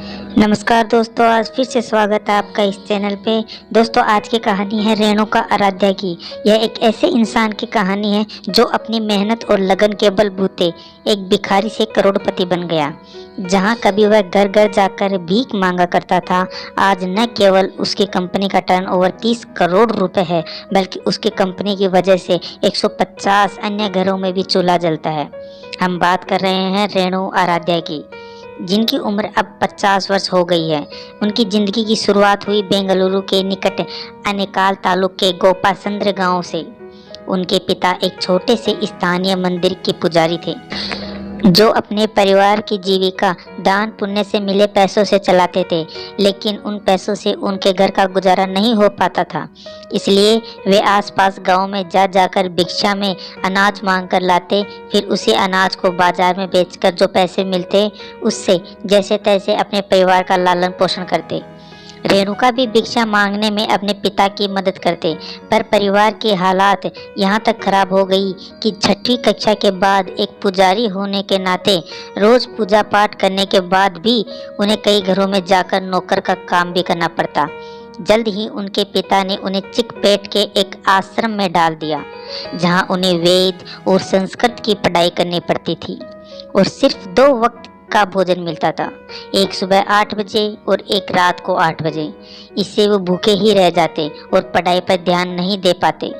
नमस्कार दोस्तों, आज फिर से स्वागत है आपका इस चैनल पे। दोस्तों, आज की कहानी है रेणुका आराध्या की। यह एक ऐसे इंसान की कहानी है जो अपनी मेहनत और लगन के बलबूते एक भिखारी से करोड़पति बन गया। जहां कभी वह घर घर जाकर भीख मांगा करता था, आज न केवल उसकी कंपनी का टर्नओवर 30 करोड़ रुपए है, बल्कि उसकी कंपनी की वजह से 150 अन्य घरों में भी चूल्हा जलता है। हम बात कर रहे हैं रेणु आराध्या की, जिनकी उम्र अब 50 वर्ष हो गई है। उनकी जिंदगी की शुरुआत हुई बेंगलुरु के निकट अनेकाल तालुक के गोपासंद्र गांव से। उनके पिता एक छोटे से स्थानीय मंदिर के पुजारी थे, जो अपने परिवार की जीविका दान पुण्य से मिले पैसों से चलाते थे। लेकिन उन पैसों से उनके घर का गुजारा नहीं हो पाता था, इसलिए वे आसपास गांव में जा जाकर भिक्षा में अनाज मांग कर लाते। फिर उसी अनाज को बाजार में बेचकर जो पैसे मिलते, उससे जैसे तैसे अपने परिवार का लालन पोषण करते। रेणुका भी भिक्षा मांगने में अपने पिता की मदद करते, पर परिवार की हालात यहाँ तक खराब हो गई कि 6वीं कक्षा के बाद एक पुजारी होने के नाते रोज पूजा पाठ करने के बाद भी उन्हें कई घरों में जाकर नौकर का काम भी करना पड़ता। जल्द ही उनके पिता ने उन्हें चिकपेट के एक आश्रम में डाल दिया, जहाँ उन्हें वेद और संस्कृत की पढ़ाई करनी पड़ती थी और सिर्फ 2 वक्त का भोजन मिलता था, एक सुबह 8 बजे और एक रात को 8 बजे। इससे वो भूखे ही रह जाते और पढ़ाई पर ध्यान नहीं दे पाते।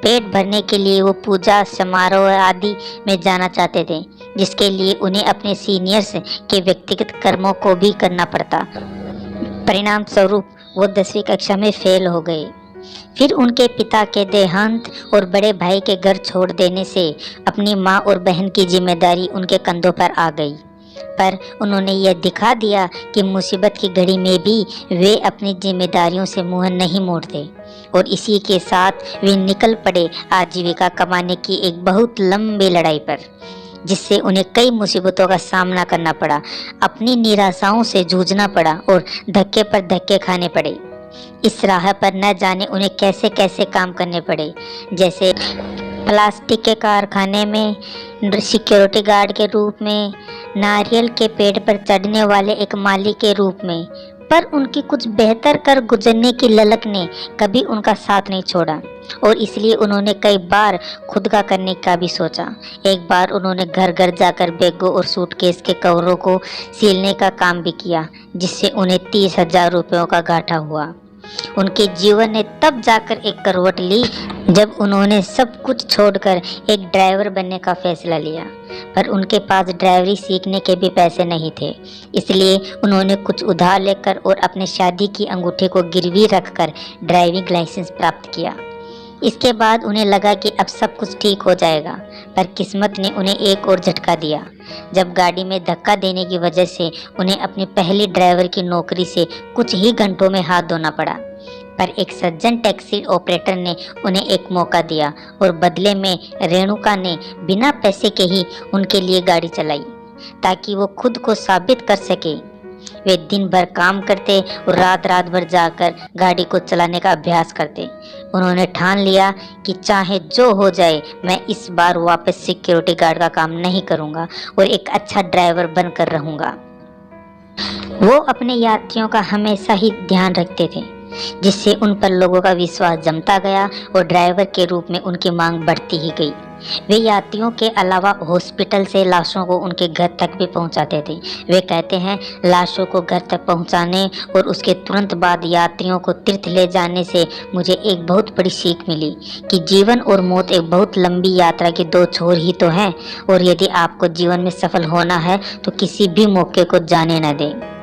पेट भरने के लिए वो पूजा समारोह आदि में जाना चाहते थे, जिसके लिए उन्हें अपने सीनियर्स के व्यक्तिगत कर्मों को भी करना पड़ता। परिणाम स्वरूप वो 10वीं कक्षा में फेल हो गए। फिर उनके पिता के देहांत और बड़े भाई के घर छोड़ देने से अपनी माँ और बहन की जिम्मेदारी उनके कंधों पर आ गई। पर उन्होंने यह दिखा दिया कि मुसीबत की घड़ी में भी वे अपनी जिम्मेदारियों से मुंह नहीं मोड़ते, और इसी के साथ वे निकल पड़े आजीविका कमाने की एक बहुत लंबी लड़ाई पर, जिससे उन्हें कई मुसीबतों का सामना करना पड़ा, अपनी निराशाओं से जूझना पड़ा और धक्के पर धक्के खाने पड़े। इस राह पर न जाने उन्हें कैसे कैसे काम करने पड़े, जैसे प्लास्टिक के कारखाने में सिक्योरिटी गार्ड के रूप में, नारियल के पेड़ पर चढ़ने वाले एक माली के रूप में। पर उनकी कुछ बेहतर कर गुजरने की ललक ने कभी उनका साथ नहीं छोड़ा, और इसलिए उन्होंने कई बार खुद का करने का भी सोचा। एक बार उन्होंने घर घर जाकर बैगों और सूटकेस के कवरों को सीलने का काम भी किया, जिससे उन्हें 30,000 रुपयों का घाटा हुआ। उनके जीवन ने तब जाकर एक करवट ली जब उन्होंने सब कुछ छोड़कर एक ड्राइवर बनने का फैसला लिया। पर उनके पास ड्राइवरी सीखने के भी पैसे नहीं थे, इसलिए उन्होंने कुछ उधार लेकर और अपने शादी की अंगूठी को गिरवी रखकर ड्राइविंग लाइसेंस प्राप्त किया। इसके बाद उन्हें लगा कि अब सब कुछ ठीक हो जाएगा, पर किस्मत ने उन्हें एक और झटका दिया, जब गाड़ी में धक्का देने की वजह से उन्हें अपनी पहली ड्राइवर की नौकरी से कुछ ही घंटों में हाथ धोना पड़ा। पर एक सज्जन टैक्सी ऑपरेटर ने उन्हें एक मौका दिया, और बदले में रेणुका ने बिना पैसे के ही उनके लिए गाड़ी चलाई, ताकि वो खुद को साबित कर सके। वे दिन भर काम करते और रात रात भर जाकर गाड़ी को चलाने का अभ्यास करते। उन्होंने ठान लिया कि चाहे जो हो जाए, मैं इस बार वापस सिक्योरिटी गार्ड का काम नहीं करूंगा और एक अच्छा ड्राइवर बनकर रहूंगा। वो अपने यात्रियों का हमेशा ही ध्यान रखते थे, जिससे उन पर लोगों का विश्वास जमता गया और ड्राइवर के रूप में उनकी मांग बढ़ती ही गई। वे यात्रियों के अलावा हॉस्पिटल से लाशों को उनके घर तक भी पहुंचाते थे। वे कहते हैं, लाशों को घर तक पहुंचाने और उसके तुरंत बाद यात्रियों को तीर्थ ले जाने से मुझे एक बहुत बड़ी सीख मिली कि जीवन और मौत एक बहुत लंबी यात्रा के 2 छोर ही तो हैं, और यदि आपको जीवन में सफल होना है तो किसी भी मौके को जाने न दें।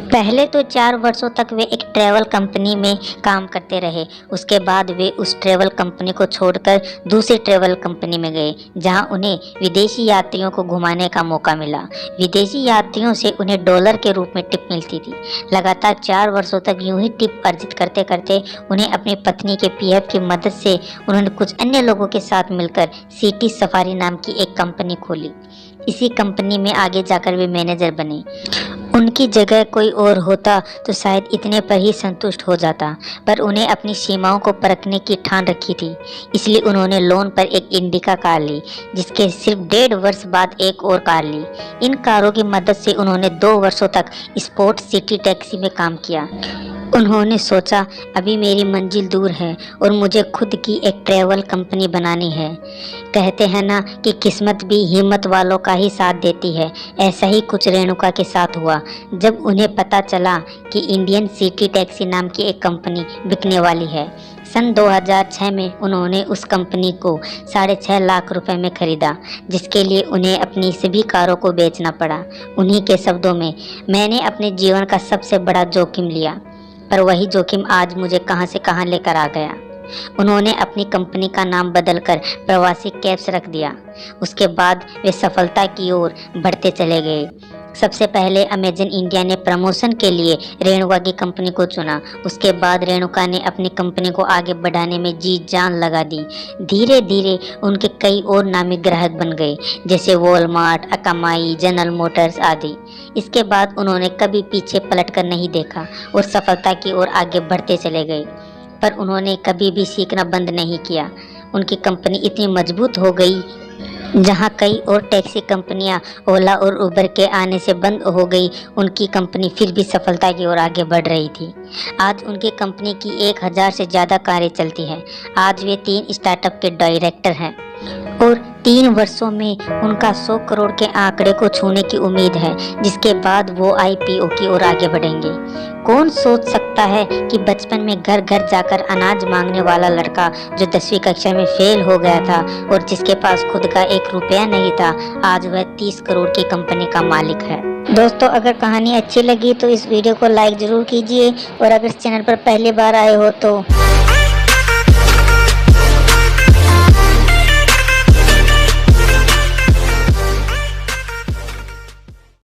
पहले तो 4 वर्षों तक वे एक ट्रैवल कंपनी में काम करते रहे। उसके बाद वे उस ट्रैवल कंपनी को छोड़कर दूसरी ट्रैवल कंपनी में गए, जहां उन्हें विदेशी यात्रियों को घुमाने का मौका मिला। विदेशी यात्रियों से उन्हें डॉलर के रूप में टिप मिलती थी। लगातार 4 वर्षों तक यूं ही टिप अर्जित करते करते उन्हें अपनी पत्नी के पीएफ की मदद से उन्होंने कुछ अन्य लोगों के साथ मिलकर सिटी सफारी नाम की एक कंपनी खोली। इसी कंपनी में आगे जाकर वे मैनेजर बने। उनके उनकी जगह कोई और होता तो शायद इतने पर ही संतुष्ट हो जाता, पर उन्हें अपनी सीमाओं को परखने की ठान रखी थी। इसलिए उन्होंने लोन पर एक इंडिका कार ली, जिसके सिर्फ 1.5 वर्ष बाद एक और कार ली। इन कारों की मदद से उन्होंने 2 वर्षों तक स्पोर्ट सिटी टैक्सी में काम किया। उन्होंने सोचा अभी मेरी मंजिल दूर है और मुझे खुद की एक ट्रैवल कंपनी बनानी है। कहते हैं ना कि किस्मत भी हिम्मत वालों का ही साथ देती है। ऐसा ही कुछ रेणुका के साथ हुआ जब उन्हें पता चला कि इंडियन सिटी टैक्सी नाम की एक कंपनी बिकने वाली है। सन 2006 में उन्होंने उस कंपनी को 6.5 लाख रुपए में खरीदा, जिसके लिए उन्हें अपनी सभी कारों को बेचना पड़ा। उन्हीं के शब्दों में, मैंने अपने जीवन का सबसे बड़ा जोखिम लिया, पर वही जोखिम आज मुझे कहां से कहां लेकर आ गया। उन्होंने अपनी कंपनी का नाम बदलकर प्रवासी कैब्स रख दिया। उसके बाद वे सफलता की ओर बढ़ते चले गए। सबसे पहले अमेजन इंडिया ने प्रमोशन के लिए रेणुका की कंपनी को चुना। उसके बाद रेणुका ने अपनी कंपनी को आगे बढ़ाने में जी जान लगा दी। धीरे धीरे उनके कई और नामी ग्राहक बन गए, जैसे वॉलमार्ट, अकामाई, जनरल मोटर्स आदि। इसके बाद उन्होंने कभी पीछे पलटकर नहीं देखा और सफलता की ओर आगे बढ़ते चले गए। पर उन्होंने कभी भी सीखना बंद नहीं किया। उनकी कंपनी इतनी मजबूत हो गई, जहां कई और टैक्सी कंपनियां ओला और उबर के आने से बंद हो गई, उनकी कंपनी फिर भी सफलता की ओर आगे बढ़ रही थी। आज उनकी कंपनी की 1000 से ज़्यादा कारें चलती हैं। आज वे 3 स्टार्टअप के डायरेक्टर हैं और 3 वर्षों में उनका 100 करोड़ के आंकड़े को छूने की उम्मीद है, जिसके बाद वो IPO की ओर आगे बढ़ेंगे। कौन सोच सकता है कि बचपन में घर घर जाकर अनाज मांगने वाला लड़का, जो 10वीं कक्षा में फेल हो गया था और जिसके पास खुद का 1 रुपया नहीं था, आज वह 30 करोड़ की कंपनी का मालिक है। दोस्तों, अगर कहानी अच्छी लगी तो इस वीडियो को लाइक ज़रूर कीजिए और अगर इस चैनल पर पहली बार आए हो तो